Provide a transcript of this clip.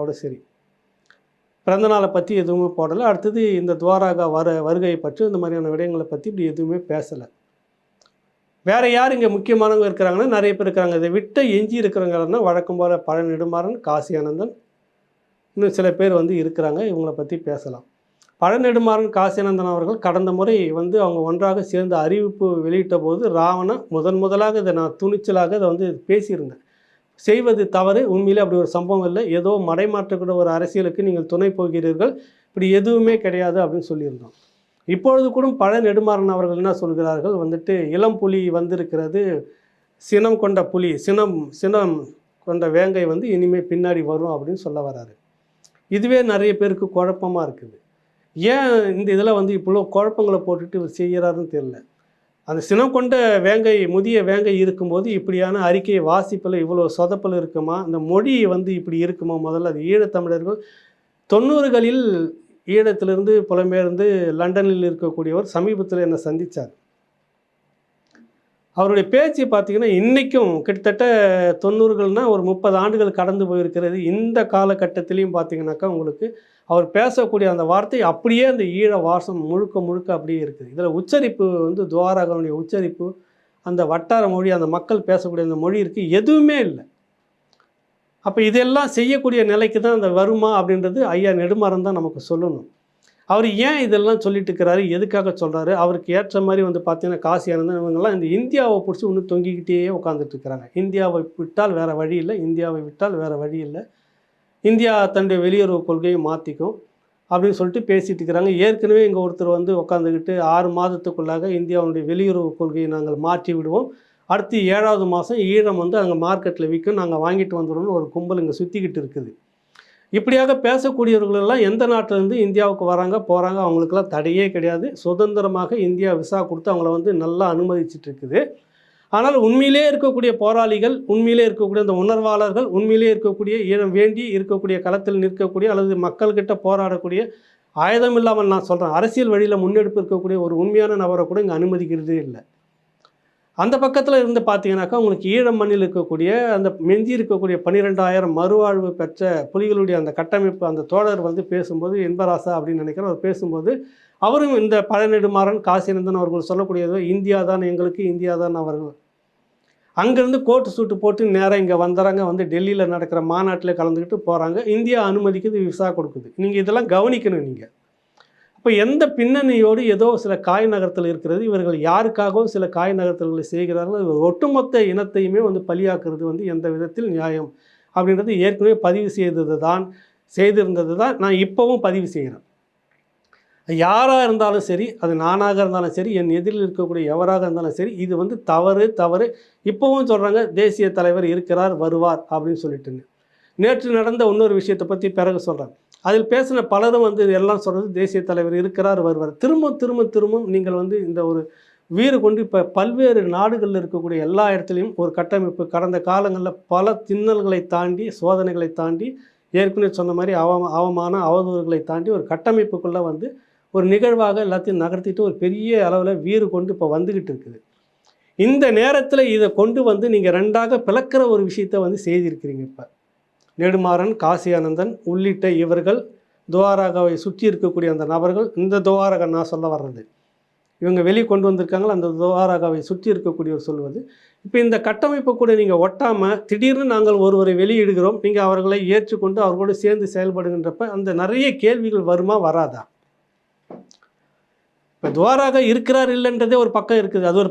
அதோட சரி. பிறந்தநாளை பற்றி எதுவுமே போடலை. அடுத்தது இந்த துவாராகா வருகையை பற்றி இந்த மாதிரியான விடயங்களை பற்றி இப்படி எதுவுமே பேசலை. வேறு யார் இங்கே முக்கியமானவங்க இருக்கிறாங்கன்னா நிறைய பேர் இருக்கிறாங்க. இதை விட்டு எஞ்சி இருக்கிறவங்கன்னா வழக்கம் போல் பழ நெடுமாறன், காசி ஆனந்தன், இன்னும் சில பேர் இருக்கிறாங்க. இவங்களை பற்றி பேசலாம். பழ நெடுமாறன், காசி ஆனந்தன் அவர்கள் கடந்த முறை அவங்க ஒன்றாக சேர்ந்து அறிவிப்பு வெளியிட்ட போது ராவணன் முதலாக இதை நான் துணிச்சலாக இதை பேசியிருந்தேன். செய்வது தவறு, உண்மையிலே அப்படி ஒரு சம்பவம் இல்லை, ஏதோ மடைமாற்றக்கூட ஒரு அரசியலுக்கு நீங்கள் துணை போகிறீர்கள், இப்படி எதுவுமே கிடையாது அப்படின்னு சொல்லியிருந்தோம். இப்பொழுது கூட பழ நெடுமாறன் அவர்கள் என்ன சொல்கிறார்கள், இளம் புலி வந்திருக்கிறது, சினம் கொண்ட புலி, சினம் கொண்ட வேங்கை இனிமேல் பின்னாடி வரும் அப்படின்னு சொல்ல வராரு. இதுவே நிறைய பேருக்கு குழப்பமாக இருக்குது. ஏன் இந்த இதில் இவ்வளோ குழப்பங்களை போட்டுட்டு செய்கிறாருன்னு தெரியல. அந்த சினம் கொண்ட வேங்கை, முதிய வேங்கை இருக்கும்போது இப்படியான அறிக்கையை வாசிப்பில் இவ்வளோ சொதப்பல் இருக்குமா, இந்த மொழி இப்படி இருக்குமா? முதல்ல அது ஈழத்தமிழர்கள் 90களில் ஈழத்திலிருந்து புலம்பெயர்ந்து லண்டனில் இருக்கக்கூடியவர் சமீபத்தில் என்னை சந்தித்தார். அவருடைய பேச்சு பார்த்திங்கன்னா இன்றைக்கும் கிட்டத்தட்ட 90கள்னால் ஒரு 30 ஆண்டுகள் கடந்து போயிருக்கிறது. இந்த காலகட்டத்திலையும் பார்த்திங்கனாக்கா உங்களுக்கு அவர் பேசக்கூடிய அந்த வார்த்தை அப்படியே அந்த ஈழ வாசம் முழுக்க அப்படியே இருக்குது. இதில் உச்சரிப்பு துவாரகனுடைய உச்சரிப்பு, அந்த வட்டார மொழி, அந்த மக்கள் பேசக்கூடிய அந்த மொழி இருக்குது, எதுவுமே இல்லை. அப்போ இதெல்லாம் செய்யக்கூடிய நிலைக்கு தான் அந்த வருமா அப்படின்றது ஐயா நெடுமாறன் தான் நமக்கு சொல்லணும். அவர் ஏன் இதெல்லாம் சொல்லிட்டு இருக்கிறாரு, எதுக்காக சொல்கிறாரு? அவருக்கு ஏற்ற மாதிரி பார்த்தீங்கன்னா காசி ஆனந்தன் இவங்கெல்லாம் இந்த இந்தியாவை பிடிச்சி இன்னும் தொங்கிக்கிட்டே உட்காந்துட்டு இருக்கிறாங்க. இந்தியாவை விட்டால் வேறு வழி இல்லை, இந்தியாவை விட்டால் வேறு வழி இல்லை, இந்தியா தன்னுடைய வெளியுறவு கொள்கையை மாற்றிக்கும் அப்படின்னு சொல்லிட்டு பேசிகிட்டு இருக்கிறாங்க. ஏற்கனவே இங்கே ஒருத்தர் உட்காந்துக்கிட்டு 6 மாதத்துக்குள்ளாக இந்தியாவுடைய வெளியுறவு கொள்கையை நாங்கள் மாற்றி விடுவோம், அடுத்து 7வது மாதம் ஈழம் அங்கே மார்க்கெட்டில் விற்கும், நாங்கள் வாங்கிட்டு வந்துடுவோம்னு ஒரு கும்பல் இங்கே சுற்றிக்கிட்டு இருக்குது. இப்படியாக பேசக்கூடியவர்களெல்லாம் எந்த நாட்டிலேருந்து இந்தியாவுக்கு வராங்க போகிறாங்க, அவங்களுக்கெல்லாம் தடையே கிடையாது. சுதந்திரமாக இந்தியா விசா கொடுத்து அவங்கள நல்லா அனுமதிச்சுட்டு இருக்குது. ஆனால் உண்மையிலே இருக்கக்கூடிய போராளிகள், உண்மையிலே இருக்கக்கூடிய அந்த உணர்வாளர்கள், உண்மையிலே இருக்கக்கூடிய ஈழம் வேண்டி இருக்கக்கூடிய களத்தில் நிற்கக்கூடிய அல்லது மக்கள்கிட்ட போராடக்கூடிய ஆயுதம் இல்லாமல், நான் சொல்கிறேன் அரசியல் வழியில் முன்னெடுப்பு இருக்கக்கூடிய ஒரு உண்மையான நபரை கூட இங்கே அனுமதிக்கிறதே இல்லை. அந்த பக்கத்தில் இருந்து பார்த்தீங்கன்னாக்கா உங்களுக்கு ஈழம் மண்ணில் இருக்கக்கூடிய அந்த மெஞ்சி இருக்கக்கூடிய 12,000 மறுவாழ்வு பெற்ற புலிகளுடைய அந்த கட்டமைப்பு, அந்த தோழர் பேசும்போது இன்பராசா அப்படின்னு நினைக்கிறேன், அவர் பேசும்போது அவரும் இந்த பழ நெடுமாறன், காசி ஆனந்தன் அவர்கள் சொல்லக்கூடியது இந்தியா தான் எங்களுக்கு, இந்தியா தான் அவர்கள். அங்கேருந்து கோட்டு சூட்டு போட்டு நேராக இங்கே வந்துடுறாங்க, டெல்லியில் நடக்கிற மாநாட்டில் கலந்துக்கிட்டு போகிறாங்க. இந்தியா அனுமதிக்குது, விசா கொடுக்குது. நீங்கள் இதெல்லாம் கவனிக்கணும். நீங்கள் இப்போ எந்த பின்னணியோடு ஏதோ சில காய் நகரத்தில் இருக்கிறது, இவர்கள் யாருக்காகவும் சில காய் நகரத்தல்களை செய்கிறார்கள், ஒட்டுமொத்த இனத்தையுமே பலியாக்குறது எந்த விதத்தில் நியாயம் அப்படின்றது ஏற்கனவே பதிவு செய்திருந்தது தான் நான் இப்போவும் பதிவு செய்கிறேன். யாராக இருந்தாலும் சரி, அது நானாக இருந்தாலும் சரி, என் எதிரில் இருக்கக்கூடிய எவராக இருந்தாலும் சரி, இது தவறு. இப்போவும் சொல்கிறாங்க தேசிய தலைவர் இருக்கிறார், வருவார் அப்படின்னு சொல்லிட்டுங்க. நேற்று நடந்த இன்னொரு விஷயத்தை பற்றி பிறகு சொல்கிறாங்க. அதில் பேசின பலரும் எல்லாம் சொல்கிறது தேசிய தலைவர் இருக்கிறார், வருவார். திரும்ப நீங்கள் இந்த ஒரு வீறு கொண்டு இப்போ பல்வேறு நாடுகளில் இருக்கக்கூடிய எல்லா இடத்துலையும் ஒரு கட்டமைப்பு கடந்த காலங்களில் பல திண்ணல்களை தாண்டி, சோதனைகளை தாண்டி, ஏற்கனவே சொன்ன மாதிரி அவமான அவதூறுகளை தாண்டி ஒரு கட்டமைப்புக்குள்ளே ஒரு நிகழ்வாக எல்லாத்தையும் நகர்த்திட்டு ஒரு பெரிய அளவில் வீறு கொண்டு இப்போ வந்துக்கிட்டு இருக்குது. இந்த நேரத்தில் இதை கொண்டு நீங்கள் 2ஆக பிளக்கிற ஒரு விஷயத்தை செய்திருக்கிறீங்க. இப்போ நெடுமாறன், காசி ஆனந்தன் உள்ளிட்ட இவர்கள், துவாரகாவை சுற்றி இருக்கக்கூடிய அந்த நபர்கள், இந்த துவாரகா நான் சொல்ல வர்றது இவங்க வெளியே கொண்டு வந்திருக்காங்களா, அந்த துவாரகாவை சுற்றி இருக்கக்கூடியவர் சொல்வது. இப்போ இந்த கட்டமைப்பை கூட நீங்கள் ஒட்டாமல் திடீர்னு நாங்கள் ஒருவரை வெளியிடுகிறோம், நீங்கள் அவர்களை ஏற்றுக்கொண்டு அவர்களோடு சேர்ந்து செயல்படுகின்றப்ப அந்த நிறைய கேள்விகள் வருமா வராதா? இப்போ துவாரகா இருக்கிறார் இல்லைன்றதே ஒரு பக்கம் இருக்குது, அது ஒரு